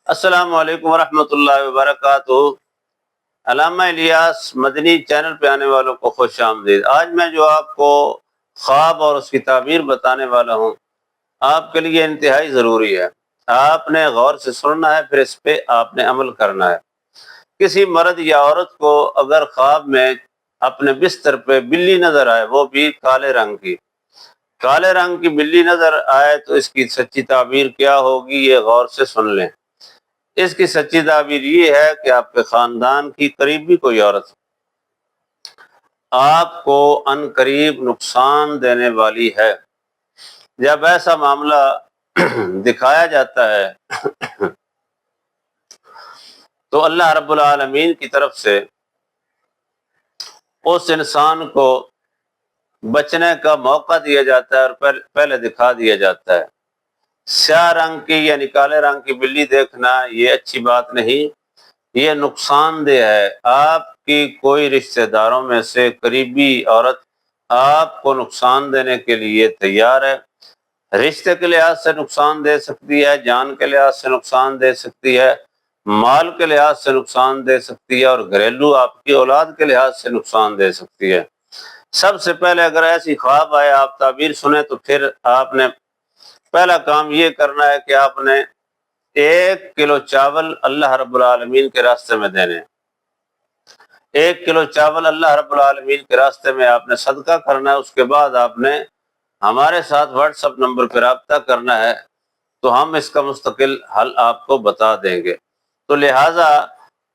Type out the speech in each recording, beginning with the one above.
السلام علیکم ورحمۃ اللہ وبرکاتہ۔ علامہ الیاس مدنی چینل پہ آنے والوں کو خوش آمدید۔ آج میں جو آپ کو خواب اور اس کی تعبیر بتانے والا ہوں، آپ کے لیے انتہائی ضروری ہے۔ آپ نے غور سے سننا ہے، پھر اس پہ آپ نے عمل کرنا ہے۔ کسی مرد یا عورت کو اگر خواب میں اپنے بستر پہ بلی نظر آئے، وہ بھی کالے رنگ کی بلی نظر آئے، تو اس کی سچی تعبیر کیا ہوگی، یہ غور سے سن لیں۔ اس کی سچی تعبیر یہ ہے کہ آپ کے خاندان کی قریبی کوئی عورت آپ کو ان قریب نقصان دینے والی ہے۔ جب ایسا معاملہ دکھایا جاتا ہے تو اللہ رب العالمین کی طرف سے اس انسان کو بچنے کا موقع دیا جاتا ہے اور پہلے دکھا دیا جاتا ہے۔ سیاہ رنگ کی یعنی کالے رنگ کی بلی دیکھنا یہ اچھی بات نہیں، یہ نقصان دہ ہے۔ آپ کی کوئی رشتہ داروں میں سے قریبی عورت آپ کو نقصان دینے کے لیے تیار ہے۔ رشتے کے لحاظ سے نقصان دے سکتی ہے، جان کے لحاظ سے نقصان دے سکتی ہے، مال کے لحاظ سے نقصان دے سکتی ہے، اور گھریلو آپ کی اولاد کے لحاظ سے نقصان دے سکتی ہے۔ سب سے پہلے اگر ایسی خواب آئے، آپ تعبیر سنیں، تو پھر آپ نے پہلا کام یہ کرنا ہے کہ آپ نے 1 کلو چاول اللہ رب العالمین کے راستے میں دینے۔ 1 کلو چاول اللہ رب العالمین کے راستے میں آپ نے صدقہ کرنا ہے۔ اس کے بعد آپ نے ہمارے ساتھ واٹس ایپ نمبر پہ رابطہ کرنا ہے، تو ہم اس کا مستقل حل آپ کو بتا دیں گے۔ تو لہٰذا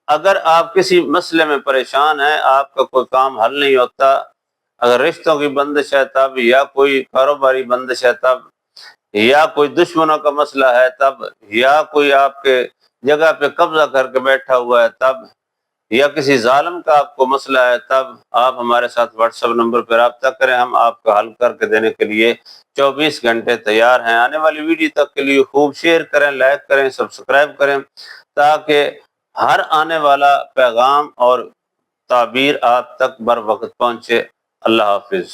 اگر آپ کسی مسئلے میں پریشان ہیں، آپ کا کوئی کام حل نہیں ہوتا، اگر رشتوں کی بندش ہے تب، یا کوئی کاروباری بندش ہے تب، یا کوئی دشمنوں کا مسئلہ ہے تب، یا کوئی آپ کے جگہ پہ قبضہ کر کے بیٹھا ہوا ہے تب، یا کسی ظالم کا آپ کو مسئلہ ہے تب، آپ ہمارے ساتھ واٹس ایپ نمبر پہ رابطہ کریں، ہم آپ کا حل کر کے دینے کے لیے 24 گھنٹے تیار ہیں۔ آنے والی ویڈیو تک کے لیے خوب شیئر کریں، لائک کریں، سبسکرائب کریں، تاکہ ہر آنے والا پیغام اور تعبیر آپ تک بر وقت پہنچے۔ اللہ حافظ۔